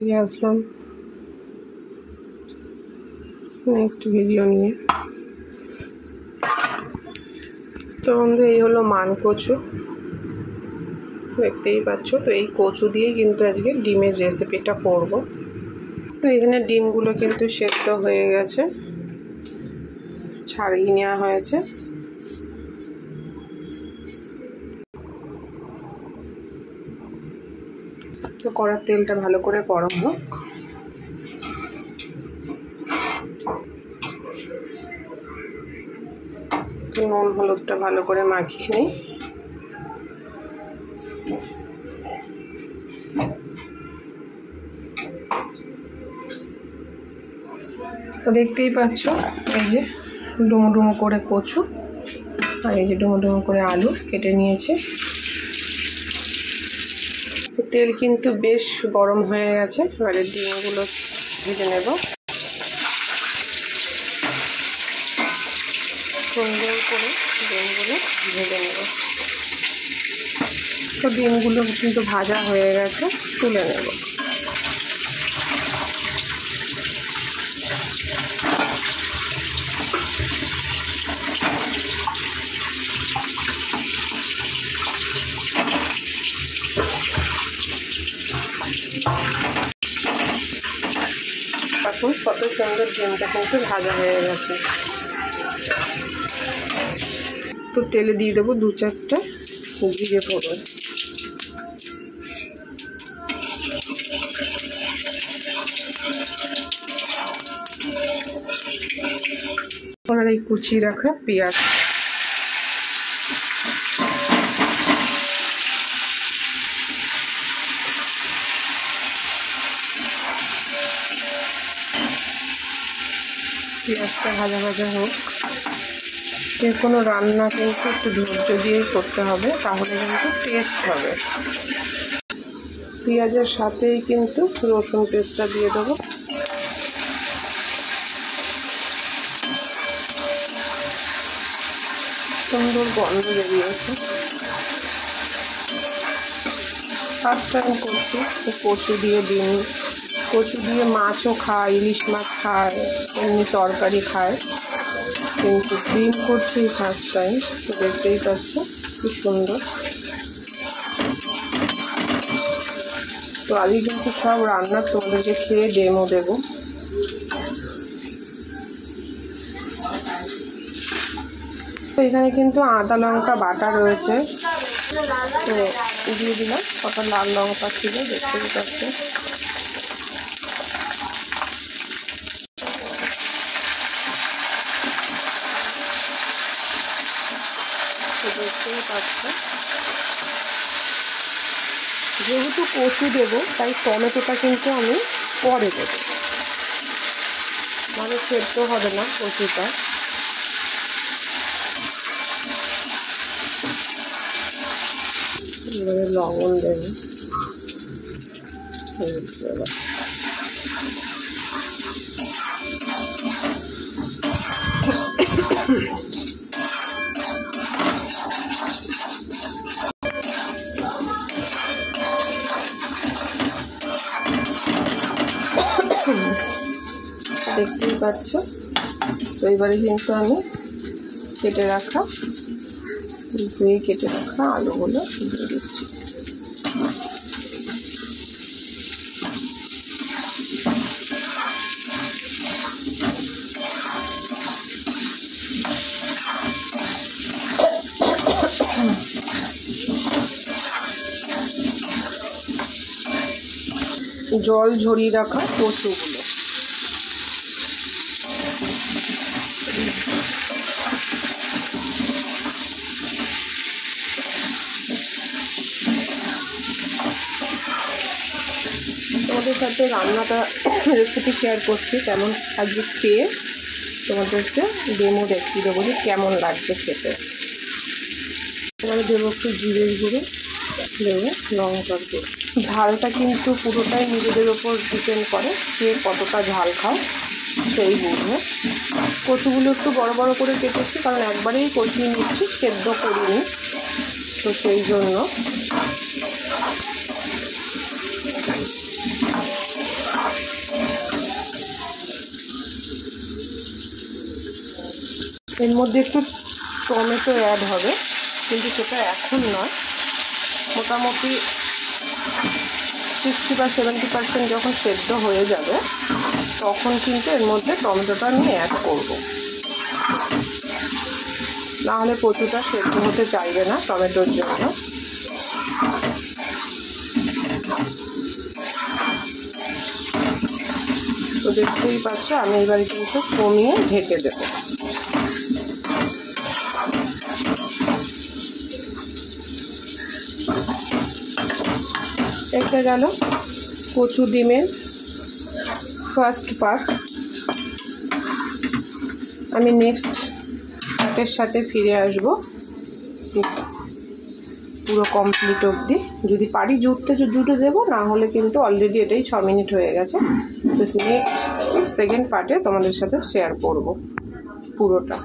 ফিরে আসলাম next video নিয়ে। তো বন্ধু, এই হলো মান কচু, দেখতেই পাচ্ছ। তো এই কচু দিয়েই কিন্তু আজকে ডিমের রেসিপিটা করব। তো এখানে ডিমগুলো কিন্তু সেদ্ধ হয়ে গেছে, ছাড়িয়ে নেওয়া হয়েছে। তো কড়ার তেলটা ভালো করে গরম হোক। নুন হলুদটা ভালো করে মাখিয়ে নিই। তো দেখতেই পাচ্ছ, এই যে ডুমো ডুমো করে কচু আর এই যে ডুমো ডুমো করে আলু কেটে নিয়েছি। তো তেল কিন্তু বেশ গরম হয়ে গেছে, এবারে ডিমগুলো ভেজে নেব। সুন্দর করে ডিমগুলো ভেজে নেব। তো ডিমগুলো কিন্তু ভাজা হয়ে গেছে, তুলে নেব। এখন কত সুন্দর ডিমটা কিন্তু ভাজা হয়ে গেছে। তো তেলে দিয়ে দেবো 2-4টে জিরে ফোড়ন। আর এই কুচিয়ে রাখা পেঁয়াজ। পেঁয়াজটা ভাজা ভাজা হোক। যে কোনো রান্না কিন্তু একটু ধৈর্য দিয়েই করতে হবে, তাহলে কিন্তু টেস্ট হবে। পেঁয়াজের সাথেই কিন্তু রসুন পেস্টটা দিয়ে দেবো। সুন্দর গন্ধ বেরিয়েছে। ফার্স্ট টাইম করছি, কচু দিয়ে ডিম, কচু দিয়ে মাছও খায়, ইলিশ মাছ খায়, এমনি তরকারি খায়, কিন্তু ডিম করছি ফার্স্ট টাইম। তো দেখতেই পাচ্ছ কি সুন্দর। তো আজকে কিন্তু সব রান্না তোমাদেরকে খেয়ে ডেমো দেবো। তো এখানে কিন্তু আদা লঙ্কা বাটা রয়েছে, তো দিয়ে দিলাম। কত লাল লঙ্কা ছিল দেখতেই পাচ্ছ। দেখতেই পাচ্ছ, যেহেতু কচু দেবো তাই টমেটোটা কিন্তু আমি পরে দেবো, মানে সেদ্ধ হবে না কচুটা। এবারে লবণ দেবো, দেখতেই পাচ্ছ। তো এবারে কিন্তু আমি কেটে রাখা আলুগুলো দিয়ে দিচ্ছি। জল ঝরিয়ে রাখা কচুগুলো তোমাদের সাথে রান্নাটা রেসিপি শেয়ার করছি, কেমন আজকে খেয়ে তোমাদেরকে ডেমো দেখিয়ে দেবো যে কেমন লাগছে খেতে। এবারে দেবো একটু জিরের গুঁড়ো, দেবো লঙ্কার গুঁড়ো। ঝালটা কিন্তু পুরোটাই নিজেদের ওপর ডিপেন্ড করে, কে কতটা ঝাল খাও সেই বুঝবে। কচুগুলো একটু বড় বড় করে কেটেছি, কারণ একবারেই কচিয়ে নিচ্ছি, সেদ্ধ করিনি, তো সেই জন্য। এর মধ্যে একটু টমেটো অ্যাড হবে, কিন্তু সেটা এখন নয়, মোটামুটি 60 বা 70% যখন সেদ্ধ হয়ে যাবে তখন কিন্তু এর মধ্যে টমেটোটা আমি অ্যাড করব। নাহলে কচুটা সেদ্ধ হতে চাইবে না টমেটোর জন্য। তো দেখতেই পাচ্ছ আমি এবার কিন্তু কমিয়ে ঢেকে দেব। এটা গেল কচু ডিমের ফার্স্ট পার্ট। আমি নেক্সট পার্টের সাথে ফিরে আসব পুরো কমপ্লিট অবধি। যদি পারি জুটে দেবো, না হলে কিন্তু অলরেডি এটাই 6 মিনিট হয়ে গেছে। তো নেক্সট সেকেন্ড পার্টে তোমাদের সাথে শেয়ার করব পুরোটা।